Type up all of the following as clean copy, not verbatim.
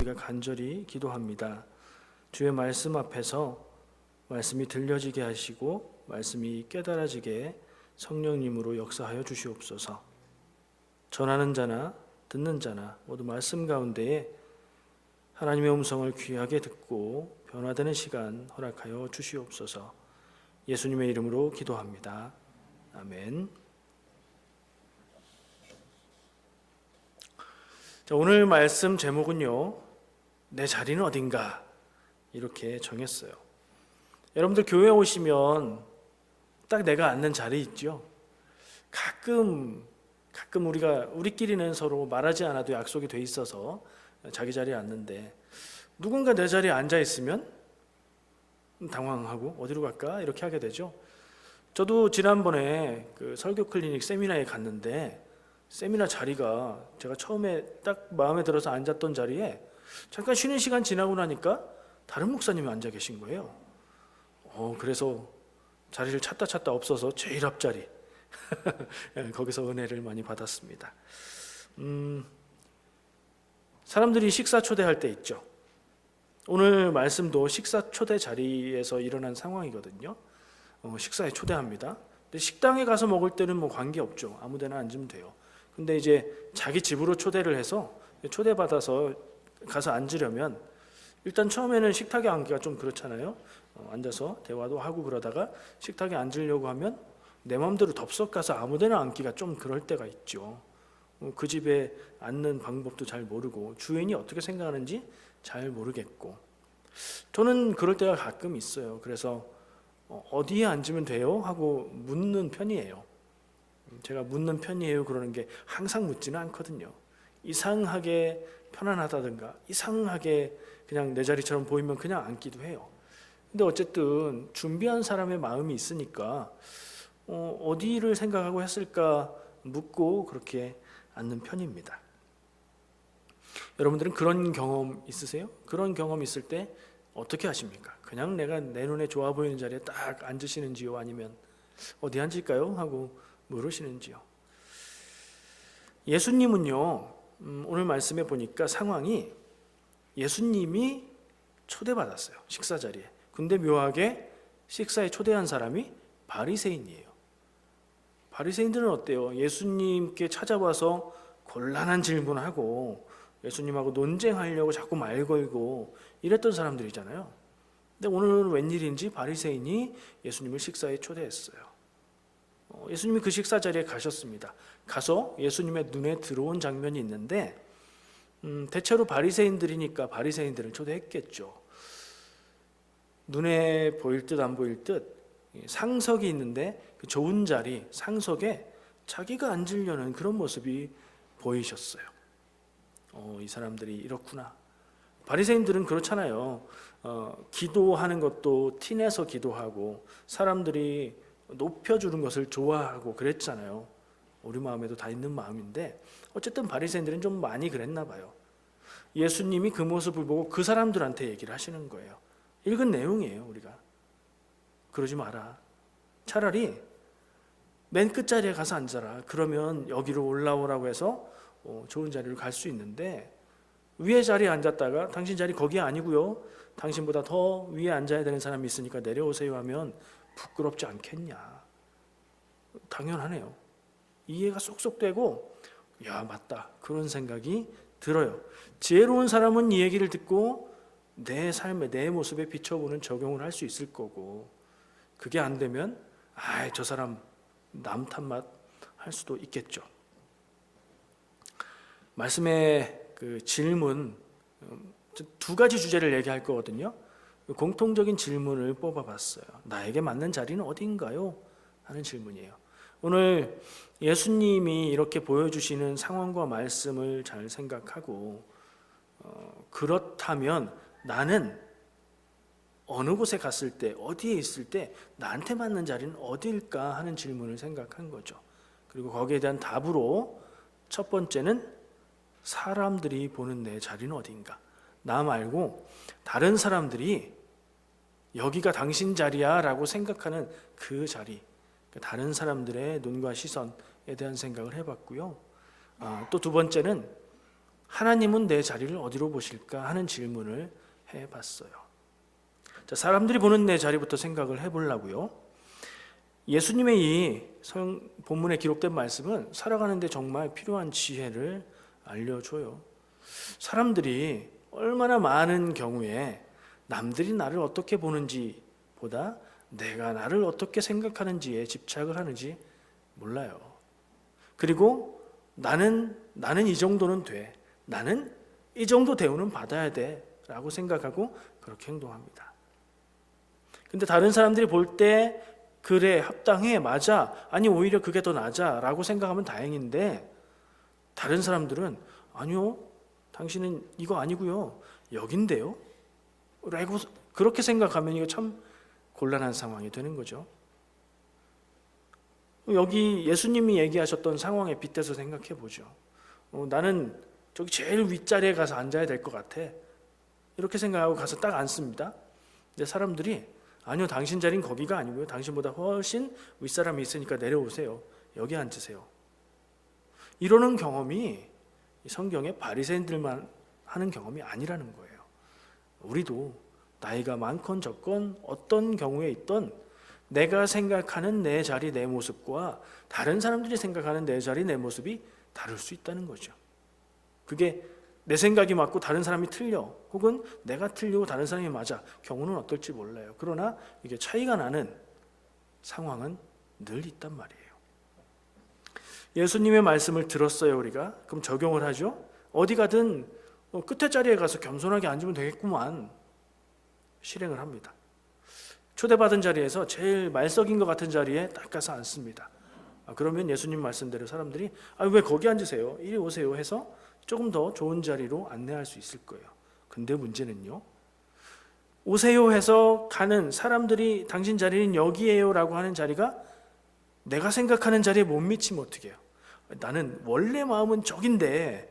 우리가 간절히 기도합니다. 주의 말씀 앞에서 말씀이 들려지게 하시고 말씀이 깨달아지게 성령님으로 역사하여 주시옵소서. 전하는 자나 듣는 자나 모두 말씀 가운데에 하나님의 음성을 귀하게 듣고 변화되는 시간 허락하여 주시옵소서. 예수님의 이름으로 기도합니다. 아멘. 자, 오늘 말씀 제목은요, 내 자리는 어딘가 이렇게 정했어요. 여러분들 교회 오시면 딱 내가 앉는 자리 있죠. 가끔 우리끼리는 서로 말하지 않아도 약속이 돼 있어서 자기 자리에 앉는데 누군가 내 자리에 앉아 있으면 당황하고 어디로 갈까 이렇게 하게 되죠. 저도 지난번에 그 설교 클리닉 세미나에 갔는데 세미나 자리가 제가 처음에 딱 마음에 들어서 앉았던 자리에 잠깐 쉬는 시간 지나고 나니까 다른 목사님이 앉아 계신 거예요. 그래서 자리를 찾다 없어서 제일 앞자리 거기서 은혜를 많이 받았습니다. 사람들이 식사 초대할 때 있죠. 오늘 말씀도 식사 초대 자리에서 일어난 상황이거든요. 식사에 초대합니다. 근데 식당에 가서 먹을 때는 뭐 관계없죠. 아무데나 앉으면 돼요. 근데 이제 자기 집으로 초대를 해서 초대받아서 가서 앉으려면 일단 처음에는 식탁에 앉기가 좀 그렇잖아요. 앉아서 대화도 하고 그러다가 식탁에 앉으려고 하면 내 마음대로 덥석 가서 아무데나 앉기가 좀 그럴 때가 있죠. 그 집에 앉는 방법도 잘 모르고 주인이 어떻게 생각하는지 잘 모르겠고 저는 그럴 때가 가끔 있어요. 그래서 어디에 앉으면 돼요? 하고 묻는 편이에요. 제가 묻는 편이에요 그러는 게 항상 묻지는 않거든요. 이상하게 편안하다든가 이상하게 그냥 내 자리처럼 보이면 그냥 앉기도 해요. 근데 어쨌든 준비한 사람의 마음이 있으니까 어디를 생각하고 했을까 묻고 그렇게 앉는 편입니다. 여러분들은 그런 경험 있으세요? 그런 경험 있을 때 어떻게 하십니까? 그냥 내가 내 눈에 좋아 보이는 자리에 딱 앉으시는지요? 아니면 어디 앉을까요? 하고 물으시는지요? 예수님은요, 오늘 말씀에 보니까 상황이 예수님이 초대받았어요. 식사 자리에. 근데 묘하게 식사에 초대한 사람이 바리새인이에요. 바리새인들은 어때요? 예수님께 찾아와서 곤란한 질문하고 예수님하고 논쟁하려고 자꾸 말 걸고 이랬던 사람들이잖아요. 근데 오늘은 웬일인지 바리새인이 예수님을 식사에 초대했어요. 예수님이 그 식사 자리에 가셨습니다. 가서 예수님의 눈에 들어온 장면이 있는데 대체로 바리새인들이니까 바리새인들을 초대했겠죠. 눈에 보일 듯 안 보일 듯 상석이 있는데 그 좋은 자리 상석에 자기가 앉으려는 그런 모습이 보이셨어요. 이 사람들이 이렇구나. 바리새인들은 그렇잖아요. 기도하는 것도 티내서 기도하고 사람들이 높여주는 것을 좋아하고 그랬잖아요. 우리 마음에도 다 있는 마음인데 어쨌든 바리새인들은 좀 많이 그랬나 봐요. 예수님이 그 모습을 보고 그 사람들한테 얘기를 하시는 거예요. 읽은 내용이에요. 우리가 그러지 마라. 차라리 맨 끝자리에 가서 앉아라. 그러면 여기로 올라오라고 해서 좋은 자리로 갈 수 있는데 위에 자리에 앉았다가 당신 자리 거기 아니고요. 당신보다 더 위에 앉아야 되는 사람이 있으니까 내려오세요 하면 부끄럽지 않겠냐. 당연하네요. 이해가 쏙쏙 되고 야 맞다 그런 생각이 들어요. 지혜로운 사람은 이 얘기를 듣고 내 삶에 내 모습에 비춰보는 적용을 할 수 있을 거고 그게 안 되면 저 사람 남 탓만 할 수도 있겠죠. 말씀의 그 질문 두 가지 주제를 얘기할 거거든요. 공통적인 질문을 뽑아봤어요. 나에게 맞는 자리는 어딘가요? 하는 질문이에요. 오늘 예수님이 이렇게 보여주시는 상황과 말씀을 잘 생각하고 그렇다면 나는 어느 곳에 갔을 때 어디에 있을 때 나한테 맞는 자리는 어디일까 하는 질문을 생각한 거죠. 그리고 거기에 대한 답으로 첫 번째는 사람들이 보는 내 자리는 어딘가. 나 말고 다른 사람들이 여기가 당신 자리야 라고 생각하는 그 자리, 다른 사람들의 눈과 시선에 대한 생각을 해봤고요. 또 두 번째는 하나님은 내 자리를 어디로 보실까 하는 질문을 해봤어요. 자, 사람들이 보는 내 자리부터 생각을 해보려고요. 예수님의 이 본문에 기록된 말씀은 살아가는데 정말 필요한 지혜를 알려줘요. 사람들이 얼마나 많은 경우에 남들이 나를 어떻게 보는지 보다 내가 나를 어떻게 생각하는지에 집착을 하는지 몰라요. 그리고 나는 이 정도는 돼. 나는 이 정도 대우는 받아야 돼 라고 생각하고 그렇게 행동합니다. 근데 다른 사람들이 볼 때 그래, 합당해, 맞아, 아니 오히려 그게 더 낮아 라고 생각하면 다행인데, 다른 사람들은 아니요, 당신은 이거 아니고요, 여긴데요 라고 그렇게 생각하면 이거 참 곤란한 상황이 되는 거죠. 여기 예수님이 얘기하셨던 상황에 빗대서 생각해 보죠. 나는 저기 제일 윗자리에 가서 앉아야 될 것 같아, 이렇게 생각하고 가서 딱 앉습니다. 근데 사람들이 아니요, 당신 자리는 거기가 아니고요, 당신보다 훨씬 윗사람이 있으니까 내려오세요, 여기 앉으세요, 이러는 경험이 성경의 바리새인들만 하는 경험이 아니라는 거예요. 우리도 나이가 많건 적건 어떤 경우에 있던 내가 생각하는 내 자리, 내 모습과 다른 사람들이 생각하는 내 자리, 내 모습이 다를 수 있다는 거죠. 그게 내 생각이 맞고 다른 사람이 틀려, 혹은 내가 틀리고 다른 사람이 맞아, 경우는 어떨지 몰라요. 그러나 이게 차이가 나는 상황은 늘 있단 말이에요. 예수님의 말씀을 들었어요, 우리가. 그럼 적용을 하죠. 어디 가든 끝에 자리에 가서 겸손하게 앉으면 되겠구만. 실행을 합니다. 초대받은 자리에서 제일 말석인 것 같은 자리에 딱 가서 앉습니다. 그러면 예수님 말씀대로 사람들이 왜 거기 앉으세요, 이리 오세요 해서 조금 더 좋은 자리로 안내할 수 있을 거예요. 근데 문제는요, 오세요 해서 가는 사람들이 당신 자리는 여기에요 라고 하는 자리가 내가 생각하는 자리에 못 미치면 어떻게 해요? 나는 원래 마음은 저긴데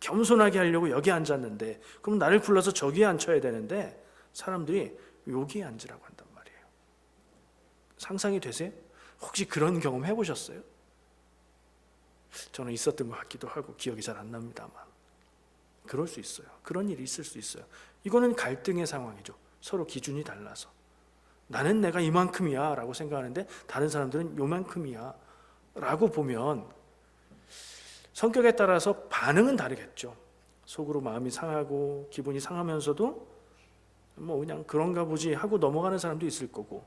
겸손하게 하려고 여기 앉았는데, 그럼 나를 불러서 저기에 앉혀야 되는데 사람들이 여기에 앉으라고 한단 말이에요. 상상이 되세요? 혹시 그런 경험 해보셨어요? 저는 있었던 것 같기도 하고 기억이 잘 안 납니다만, 그럴 수 있어요. 그런 일이 있을 수 있어요. 이거는 갈등의 상황이죠. 서로 기준이 달라서 나는 내가 이만큼이야 라고 생각하는데 다른 사람들은 요만큼이야 라고 보면 성격에 따라서 반응은 다르겠죠. 속으로 마음이 상하고 기분이 상하면서도 그냥 그런가 보지 하고 넘어가는 사람도 있을 거고,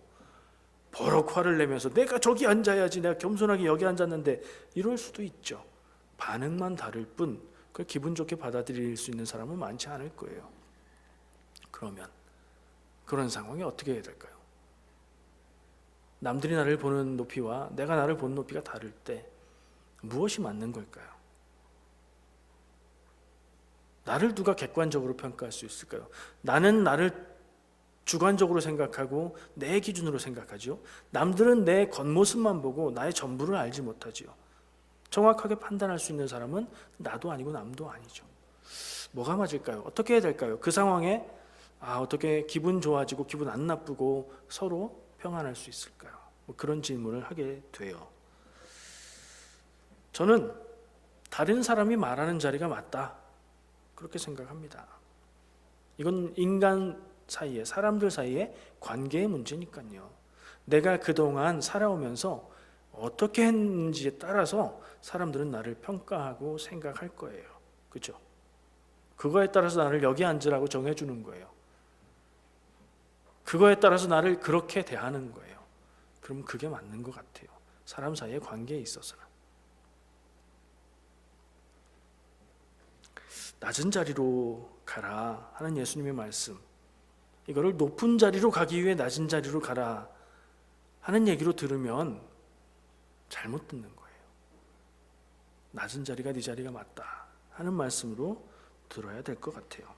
버럭 화를 내면서 내가 저기 앉아야지, 내가 겸손하게 여기 앉았는데, 이럴 수도 있죠. 반응만 다를 뿐 그걸 기분 좋게 받아들일 수 있는 사람은 많지 않을 거예요. 그러면 그런 상황이 어떻게 해야 될까요? 남들이 나를 보는 높이와 내가 나를 보는 높이가 다를 때 무엇이 맞는 걸까요? 나를 누가 객관적으로 평가할 수 있을까요? 나는 나를 주관적으로 생각하고 내 기준으로 생각하죠. 남들은 내 겉모습만 보고 나의 전부를 알지 못하지요. 정확하게 판단할 수 있는 사람은 나도 아니고 남도 아니죠. 뭐가 맞을까요? 어떻게 해야 될까요? 그 상황에 어떻게 기분 좋아지고 기분 안 나쁘고 서로 평안할 수 있을까요? 그런 질문을 하게 돼요. 저는 다른 사람이 말하는 자리가 맞다, 그렇게 생각합니다. 이건 인간 사이에, 사람들 사이에 관계의 문제니까요. 내가 그동안 살아오면서 어떻게 했는지에 따라서 사람들은 나를 평가하고 생각할 거예요. 그렇죠? 그거에 따라서 나를 여기 앉으라고 정해주는 거예요. 그거에 따라서 나를 그렇게 대하는 거예요. 그럼 그게 맞는 것 같아요. 사람 사이의 관계에 있어서는. 낮은 자리로 가라 하는 예수님의 말씀, 이거를 높은 자리로 가기 위해 낮은 자리로 가라 하는 얘기로 들으면 잘못 듣는 거예요. 낮은 자리가 네 자리가 맞다 하는 말씀으로 들어야 될 것 같아요.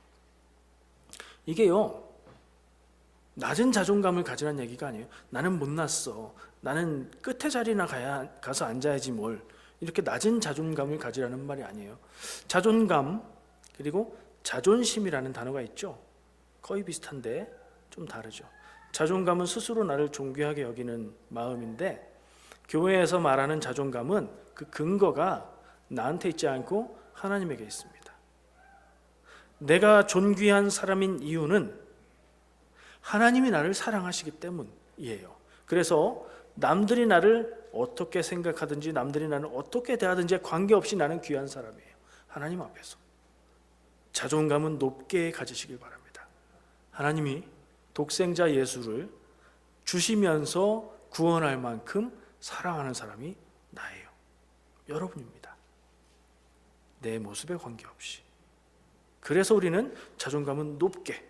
이게요, 낮은 자존감을 가지라는 얘기가 아니에요. 나는 못났어, 나는 끝에 자리나 가서 앉아야지 뭘, 이렇게 낮은 자존감을 가지라는 말이 아니에요. 자존감 그리고 자존심이라는 단어가 있죠. 거의 비슷한데 좀 다르죠. 자존감은 스스로 나를 존귀하게 여기는 마음인데, 교회에서 말하는 자존감은 그 근거가 나한테 있지 않고 하나님에게 있습니다. 내가 존귀한 사람인 이유는 하나님이 나를 사랑하시기 때문이에요. 그래서 남들이 나를 어떻게 생각하든지 남들이 나를 어떻게 대하든지 관계없이 나는 귀한 사람이에요. 하나님 앞에서 자존감은 높게 가지시길 바랍니다. 하나님이 독생자 예수를 주시면서 구원할 만큼 사랑하는 사람이 나예요. 여러분입니다. 내 모습에 관계없이. 그래서 우리는 자존감은 높게,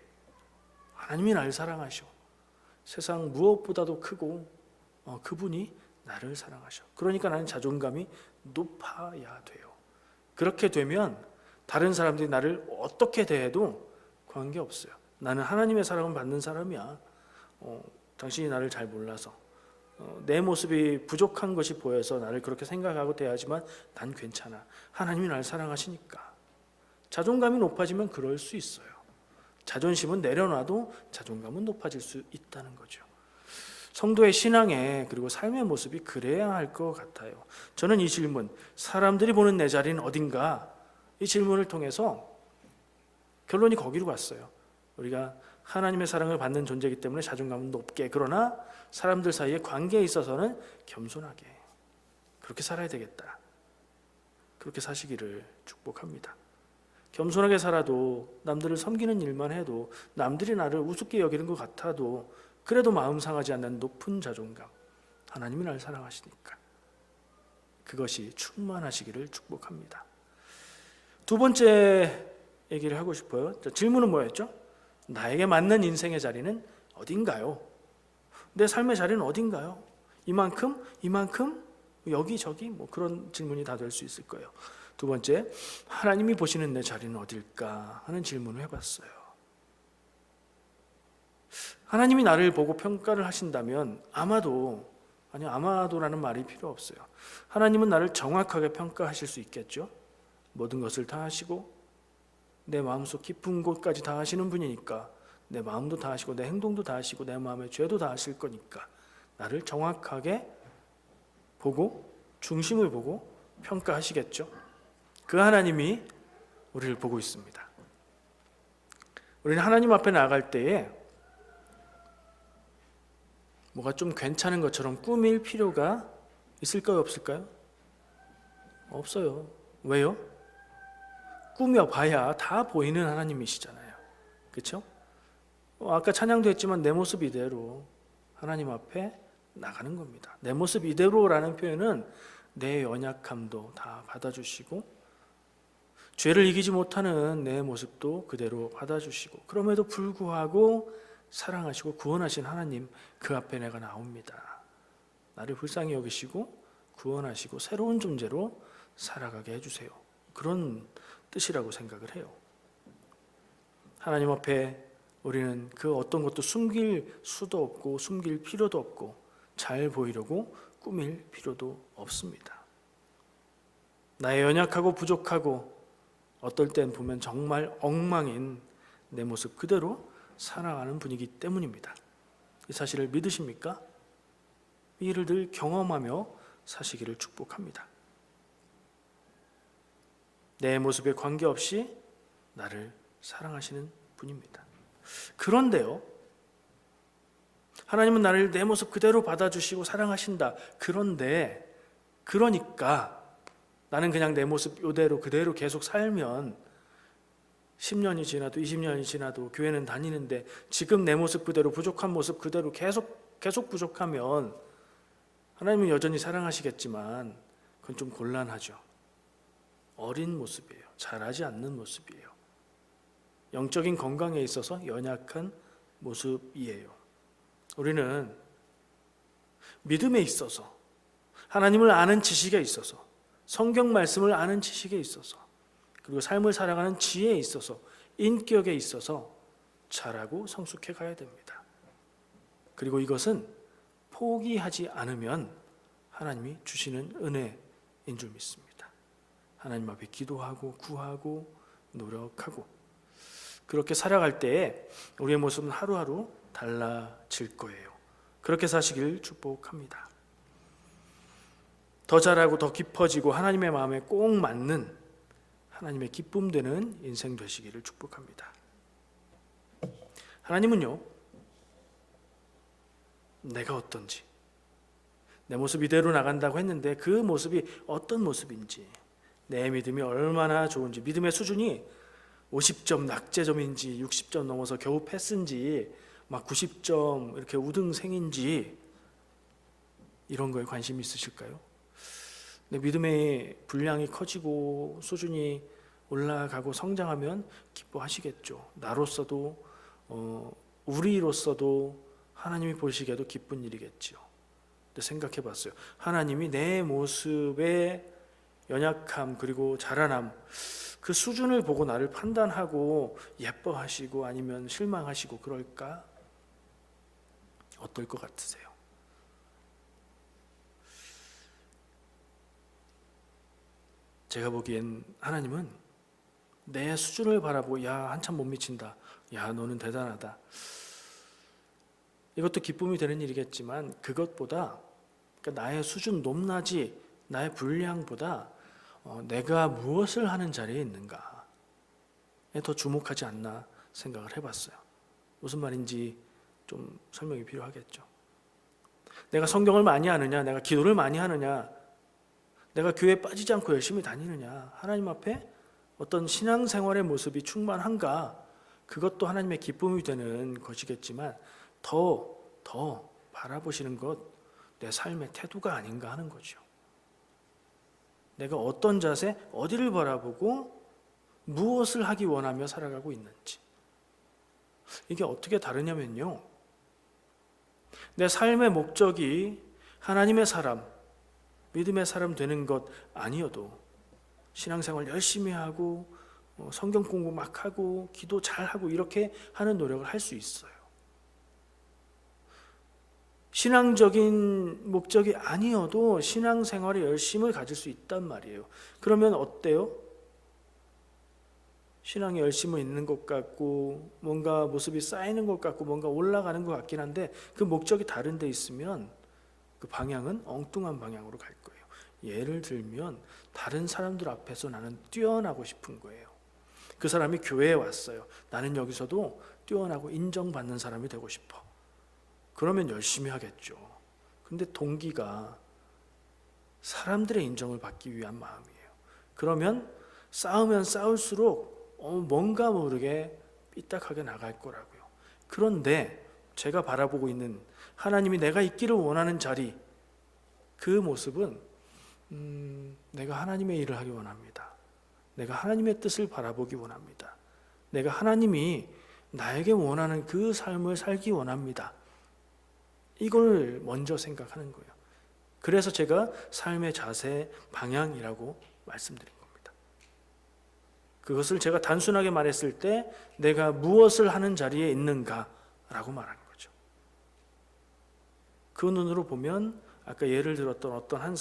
하나님이 나를 사랑하셔, 세상 무엇보다도 크고 그분이 나를 사랑하셔. 그러니까 나는 자존감이 높아야 돼요. 그렇게 되면 다른 사람들이 나를 어떻게 대해도 관계없어요. 나는 하나님의 사랑을 받는 사람이야. 당신이 나를 잘 몰라서 내 모습이 부족한 것이 보여서 나를 그렇게 생각하고 대하지만 난 괜찮아. 하나님이 나를 사랑하시니까. 자존감이 높아지면 그럴 수 있어요. 자존심은 내려놔도 자존감은 높아질 수 있다는 거죠. 성도의 신앙에 그리고 삶의 모습이 그래야 할 것 같아요. 저는 이 질문, 사람들이 보는 내 자리는 어딘가, 이 질문을 통해서 결론이 거기로 갔어요. 우리가 하나님의 사랑을 받는 존재이기 때문에 자존감은 높게, 그러나 사람들 사이의 관계에 있어서는 겸손하게 그렇게 살아야 되겠다. 그렇게 사시기를 축복합니다. 겸손하게 살아도, 남들을 섬기는 일만 해도, 남들이 나를 우습게 여기는 것 같아도 그래도 마음 상하지 않는 높은 자존감, 하나님이 나를 사랑하시니까 그것이 충만하시기를 축복합니다. 두 번째 얘기를 하고 싶어요. 질문은 뭐였죠? 나에게 맞는 인생의 자리는 어딘가요? 내 삶의 자리는 어딘가요? 이만큼? 여기저기? 그런 질문이 다 될 수 있을 거예요. 두 번째, 하나님이 보시는 내 자리는 어딜까 하는 질문을 해봤어요. 하나님이 나를 보고 평가를 하신다면 아마도라는 말이 필요 없어요. 하나님은 나를 정확하게 평가하실 수 있겠죠. 모든 것을 다 하시고 내 마음속 깊은 곳까지 다 하시는 분이니까 내 마음도 다 하시고 내 행동도 다 하시고 내 마음의 죄도 다 하실 거니까 나를 정확하게 보고 중심을 보고 평가하시겠죠. 그 하나님이 우리를 보고 있습니다. 우리는 하나님 앞에 나아갈 때에 뭐가 좀 괜찮은 것처럼 꾸밀 필요가 있을까요, 없을까요? 없어요. 왜요? 꾸며봐야 다 보이는 하나님이시잖아요. 그렇죠? 아까 찬양도 했지만 내 모습 이대로 하나님 앞에 나가는 겁니다. 내 모습 이대로라는 표현은 내 연약함도 다 받아주시고 죄를 이기지 못하는 내 모습도 그대로 받아주시고 그럼에도 불구하고 사랑하시고 구원하신 하나님, 그 앞에 내가 나옵니다. 나를 불쌍히 여기시고 구원하시고 새로운 존재로 살아가게 해주세요. 그런 뜻이라고 생각을 해요. 하나님 앞에 우리는 그 어떤 것도 숨길 수도 없고 숨길 필요도 없고 잘 보이려고 꾸밀 필요도 없습니다. 나의 연약하고 부족하고 어떨 땐 보면 정말 엉망인 내 모습 그대로 살아가는 분이기 때문입니다. 이 사실을 믿으십니까? 이를 늘 경험하며 사시기를 축복합니다. 내 모습에 관계없이 나를 사랑하시는 분입니다. 그런데요, 하나님은 나를 내 모습 그대로 받아주시고 사랑하신다. 그러니까 나는 그냥 내 모습 이대로 그대로 계속 살면 10년이 지나도 20년이 지나도 교회는 다니는데 지금 내 모습 그대로 부족한 모습 그대로 계속 부족하면 하나님은 여전히 사랑하시겠지만 그건 좀 곤란하죠. 어린 모습이에요. 잘하지 않는 모습이에요. 영적인 건강에 있어서 연약한 모습이에요. 우리는 믿음에 있어서 하나님을 아는 지식에 있어서 성경 말씀을 아는 지식에 있어서 그리고 삶을 살아가는 지혜에 있어서 인격에 있어서 잘하고 성숙해 가야 됩니다. 그리고 이것은 포기하지 않으면 하나님이 주시는 은혜인 줄 믿습니다. 하나님 앞에 기도하고 구하고 노력하고 그렇게 살아갈 때에 우리의 모습은 하루하루 달라질 거예요. 그렇게 사시길 축복합니다. 더 잘하고 더 깊어지고 하나님의 마음에 꼭 맞는 하나님의 기쁨 되는 인생 되시기를 축복합니다. 하나님은요, 내가 어떤지, 내 모습 이대로 나간다고 했는데 그 모습이 어떤 모습인지, 내 믿음이 얼마나 좋은지, 믿음의 수준이 50점 낙제점인지 60점 넘어서 겨우 패스인지 막 90점 이렇게 우등생인지 이런 거에 관심이 있으실까요? 내 믿음의 분량이 커지고 수준이 올라가고 성장하면 기뻐하시겠죠. 나로서도 우리로서도 하나님이 보시기에도 기쁜 일이겠죠. 근데 생각해 봤어요. 하나님이 내 모습의 연약함 그리고 자라남, 그 수준을 보고 나를 판단하고 예뻐하시고 아니면 실망하시고 그럴까? 어떨 것 같으세요? 제가 보기엔 하나님은 내 수준을 바라보고 야 한참 못 미친다, 야 너는 대단하다, 이것도 기쁨이 되는 일이겠지만 그것보다, 그러니까 나의 수준 높낮이, 나의 분량보다 내가 무엇을 하는 자리에 있는가에 더 주목하지 않나 생각을 해봤어요. 무슨 말인지 좀 설명이 필요하겠죠. 내가 성경을 많이 아느냐, 내가 기도를 많이 하느냐, 내가 교회에 빠지지 않고 열심히 다니느냐, 하나님 앞에 어떤 신앙생활의 모습이 충만한가, 그것도 하나님의 기쁨이 되는 것이겠지만 더 바라보시는 것, 내 삶의 태도가 아닌가 하는 거죠. 내가 어떤 자세, 어디를 바라보고 무엇을 하기 원하며 살아가고 있는지. 이게 어떻게 다르냐면요, 내 삶의 목적이 하나님의 사람, 믿음의 사람 되는 것 아니어도 신앙생활 열심히 하고 성경 공부 막 하고 기도 잘하고 이렇게 하는 노력을 할 수 있어요. 신앙적인 목적이 아니어도 신앙생활에 열심을 가질 수 있단 말이에요. 그러면 어때요? 신앙에 열심은 있는 것 같고 뭔가 모습이 쌓이는 것 같고 뭔가 올라가는 것 같긴 한데 그 목적이 다른 데 있으면 그 방향은 엉뚱한 방향으로 갈 거예요. 예를 들면 다른 사람들 앞에서 나는 뛰어나고 싶은 거예요. 그 사람이 교회에 왔어요. 나는 여기서도 뛰어나고 인정받는 사람이 되고 싶어. 그러면 열심히 하겠죠. 근데 동기가 사람들의 인정을 받기 위한 마음이에요. 그러면 싸우면 싸울수록 뭔가 모르게 삐딱하게 나갈 거라고요. 그런데 제가 바라보고 있는 하나님이 내가 있기를 원하는 자리, 그 모습은 내가 하나님의 일을 하기 원합니다. 내가 하나님의 뜻을 바라보기 원합니다. 내가 하나님이 나에게 원하는 그 삶을 살기 원합니다. 이걸 먼저 생각하는 거예요. 그래서 제가 삶의 자세, 방향이라고 말씀드린 겁니다. 그것을 제가 단순하게 말했을 때 내가 무엇을 하는 자리에 있는가라고 말하는 거죠. 그 눈으로 보면 아까 예를 들었던 어떤 한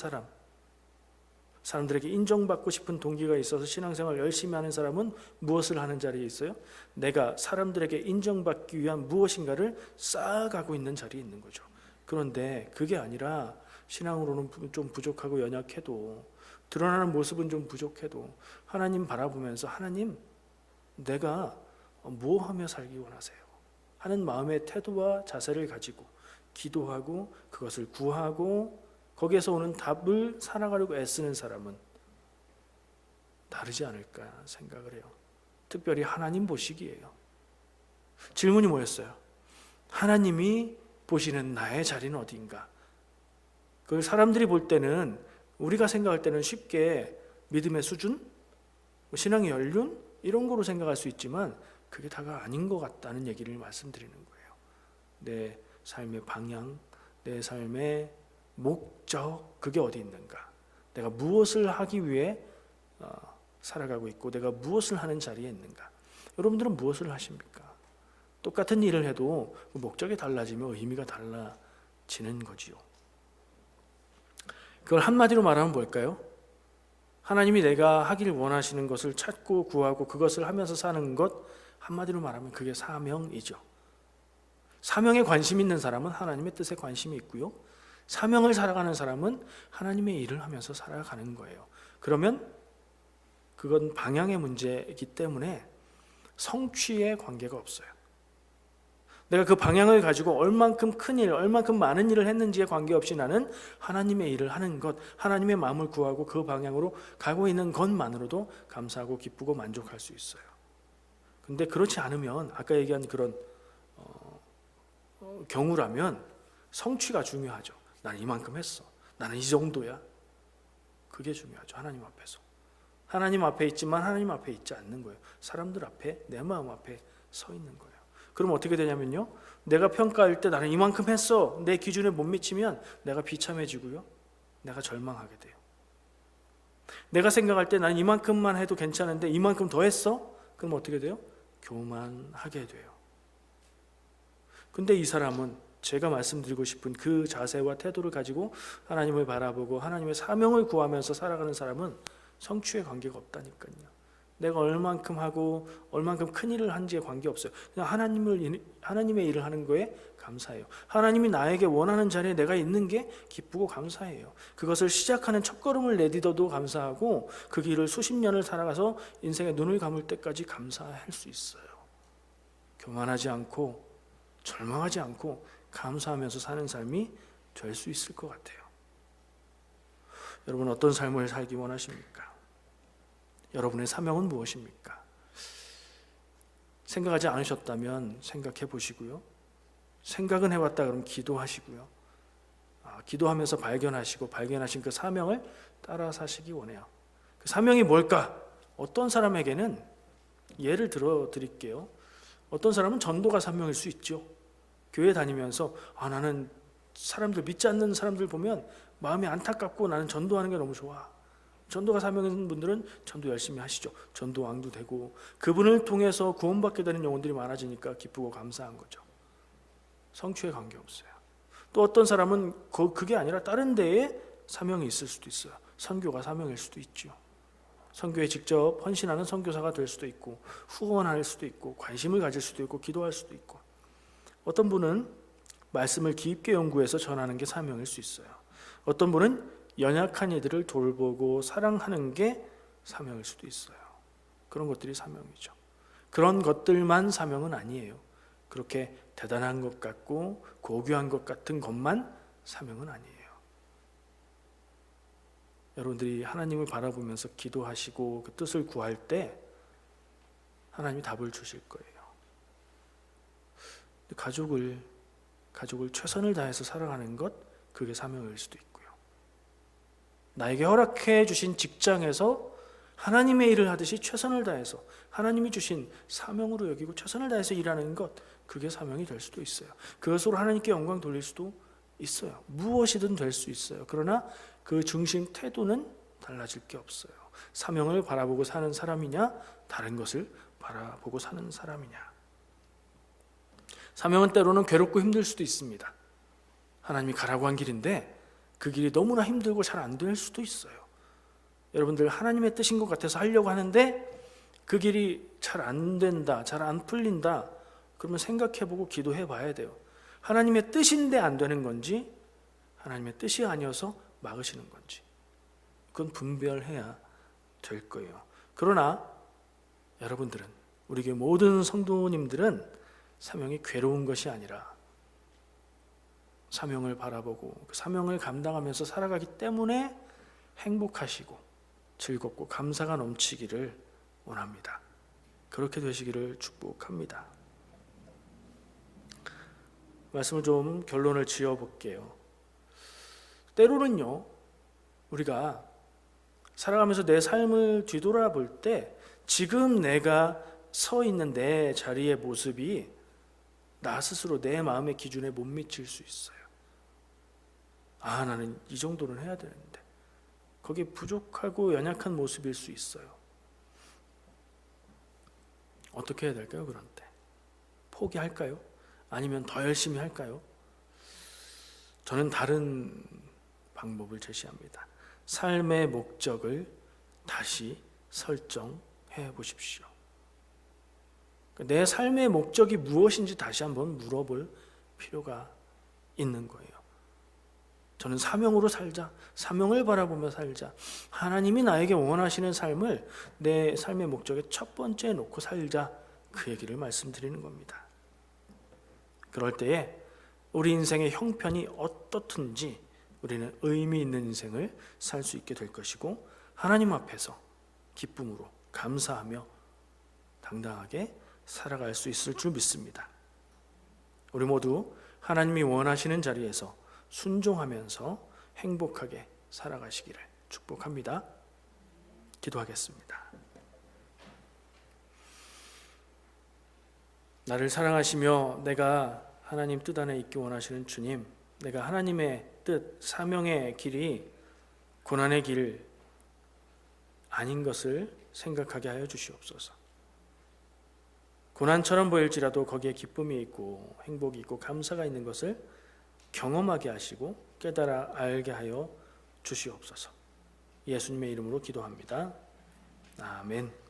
사람들에게 인정받고 싶은 동기가 있어서 신앙생활 열심히 하는 사람은 무엇을 하는 자리에 있어요? 내가 사람들에게 인정받기 위한 무엇인가를 쌓아가고 있는 자리에 있는 거죠. 그런데 그게 아니라 신앙으로는 좀 부족하고 연약해도, 드러나는 모습은 좀 부족해도 하나님 바라보면서 하나님, 내가 뭐 하며 살기 원하세요? 하는 마음의 태도와 자세를 가지고 기도하고 그것을 구하고 거기에서 오는 답을 살아가려고 애쓰는 사람은 다르지 않을까 생각을 해요. 특별히 하나님 보시기에요. 질문이 뭐였어요? 하나님이 보시는 나의 자리는 어디인가? 그걸 사람들이 볼 때는, 우리가 생각할 때는 쉽게 믿음의 수준, 신앙의 연륜 이런 거로 생각할 수 있지만 그게 다가 아닌 것 같다는 얘기를 말씀드리는 거예요. 내 삶의 방향, 내 삶의 목적, 그게 어디 있는가? 내가 무엇을 하기 위해 살아가고 있고 내가 무엇을 하는 자리에 있는가? 여러분들은 무엇을 하십니까? 똑같은 일을 해도 목적이 달라지면 의미가 달라지는 거지요. 그걸 한마디로 말하면 뭘까요? 하나님이 내가 하기를 원하시는 것을 찾고 구하고 그것을 하면서 사는 것, 한마디로 말하면 그게 사명이죠. 사명에 관심 있는 사람은 하나님의 뜻에 관심이 있고요, 사명을 살아가는 사람은 하나님의 일을 하면서 살아가는 거예요. 그러면 그건 방향의 문제이기 때문에 성취에 관계가 없어요. 내가 그 방향을 가지고 얼만큼 큰 일, 얼만큼 많은 일을 했는지에 관계없이 나는 하나님의 일을 하는 것, 하나님의 마음을 구하고 그 방향으로 가고 있는 것만으로도 감사하고 기쁘고 만족할 수 있어요. 근데 그렇지 않으면 아까 얘기한 그런 경우라면 성취가 중요하죠. 나는 이만큼 했어. 나는 이 정도야. 그게 중요하죠. 하나님 앞에서. 하나님 앞에 있지만 하나님 앞에 있지 않는 거예요. 사람들 앞에, 내 마음 앞에 서 있는 거예요. 그럼 어떻게 되냐면요, 내가 평가할 때 나는 이만큼 했어, 내 기준에 못 미치면 내가 비참해지고요, 내가 절망하게 돼요. 내가 생각할 때 나는 이만큼만 해도 괜찮은데 이만큼 더 했어? 그럼 어떻게 돼요? 교만하게 돼요. 근데 이 사람은 제가 말씀드리고 싶은 그 자세와 태도를 가지고 하나님을 바라보고 하나님의 사명을 구하면서 살아가는 사람은 성취에 관계가 없다니까요. 내가 얼만큼 하고 얼만큼 큰 일을 한지에 관계없어요. 그냥 하나님의 일을 하는 거에 감사해요. 하나님이 나에게 원하는 자리에 내가 있는 게 기쁘고 감사해요. 그것을 시작하는 첫걸음을 내딛어도 감사하고 그 길을 수십 년을 살아가서 인생의 눈을 감을 때까지 감사할 수 있어요. 교만하지 않고 절망하지 않고 감사하면서 사는 삶이 될 수 있을 것 같아요. 여러분, 어떤 삶을 살기 원하십니까? 여러분의 사명은 무엇입니까? 생각하지 않으셨다면 생각해 보시고요. 생각은 해왔다 그러면 기도하시고요. 기도하면서 발견하신 그 사명을 따라 사시기 원해요. 그 사명이 뭘까? 어떤 사람에게는 예를 들어 드릴게요. 어떤 사람은 전도가 사명일 수 있죠. 교회 다니면서 나는 사람들, 믿지 않는 사람들 보면 마음이 안타깝고 나는 전도하는 게 너무 좋아. 전도가 사명인 분들은 전도 열심히 하시죠. 전도왕도 되고 그분을 통해서 구원받게 되는 영혼들이 많아지니까 기쁘고 감사한 거죠. 성취에 관계없어요. 또 어떤 사람은 그게 아니라 다른 데에 사명이 있을 수도 있어요. 선교가 사명일 수도 있죠. 선교에 직접 헌신하는 선교사가 될 수도 있고, 후원할 수도 있고, 관심을 가질 수도 있고, 기도할 수도 있고, 어떤 분은 말씀을 깊게 연구해서 전하는 게 사명일 수 있어요. 어떤 분은 연약한 이들을 돌보고 사랑하는 게 사명일 수도 있어요. 그런 것들이 사명이죠. 그런 것들만 사명은 아니에요. 그렇게 대단한 것 같고 고귀한 것 같은 것만 사명은 아니에요. 여러분들이 하나님을 바라보면서 기도하시고 그 뜻을 구할 때 하나님이 답을 주실 거예요. 가족을 최선을 다해서 살아가는 것, 그게 사명일 수도 있고요. 나에게 허락해 주신 직장에서 하나님의 일을 하듯이 최선을 다해서 하나님이 주신 사명으로 여기고 최선을 다해서 일하는 것, 그게 사명이 될 수도 있어요. 그것으로 하나님께 영광 돌릴 수도 있어요. 무엇이든 될 수 있어요. 그러나 그 중심 태도는 달라질 게 없어요. 사명을 바라보고 사는 사람이냐, 다른 것을 바라보고 사는 사람이냐. 사명은 때로는 괴롭고 힘들 수도 있습니다. 하나님이 가라고 한 길인데 그 길이 너무나 힘들고 잘 안 될 수도 있어요. 여러분들 하나님의 뜻인 것 같아서 하려고 하는데 그 길이 잘 안 된다, 잘 안 풀린다, 그러면 생각해보고 기도해 봐야 돼요. 하나님의 뜻인데 안 되는 건지 하나님의 뜻이 아니어서 막으시는 건지, 그건 분별해야 될 거예요. 그러나 여러분들은, 우리 교회 모든 성도님들은 사명이 괴로운 것이 아니라 사명을 바라보고 그 사명을 감당하면서 살아가기 때문에 행복하시고 즐겁고 감사가 넘치기를 원합니다. 그렇게 되시기를 축복합니다. 말씀을 좀 결론을 지어볼게요. 때로는요, 우리가 살아가면서 내 삶을 뒤돌아볼 때 지금 내가 서 있는 내 자리의 모습이 나 스스로 내 마음의 기준에 못 미칠 수 있어요. 나는 이 정도는 해야 되는데, 거기에 부족하고 연약한 모습일 수 있어요. 어떻게 해야 될까요? 그런 때 포기할까요? 아니면 더 열심히 할까요? 저는 다른 방법을 제시합니다. 삶의 목적을 다시 설정해 보십시오. 내 삶의 목적이 무엇인지 다시 한번 물어볼 필요가 있는 거예요. 저는 사명으로 살자. 사명을 바라보며 살자. 하나님이 나에게 원하시는 삶을 내 삶의 목적의 첫 번째에 놓고 살자. 그 얘기를 말씀드리는 겁니다. 그럴 때에 우리 인생의 형편이 어떻든지 우리는 의미 있는 인생을 살 수 있게 될 것이고, 하나님 앞에서 기쁨으로 감사하며 당당하게 살아갈 수 있을 줄 믿습니다. 우리 모두 하나님이 원하시는 자리에서 순종하면서 행복하게 살아가시기를 축복합니다. 기도하겠습니다. 나를 사랑하시며 내가 하나님 뜻 안에 있기 원하시는 주님, 내가 하나님의 뜻, 사명의 길이 고난의 길 아닌 것을 생각하게 하여 주시옵소서. 고난처럼 보일지라도 거기에 기쁨이 있고 행복이 있고 감사가 있는 것을 경험하게 하시고 깨달아 알게 하여 주시옵소서. 예수님의 이름으로 기도합니다. 아멘.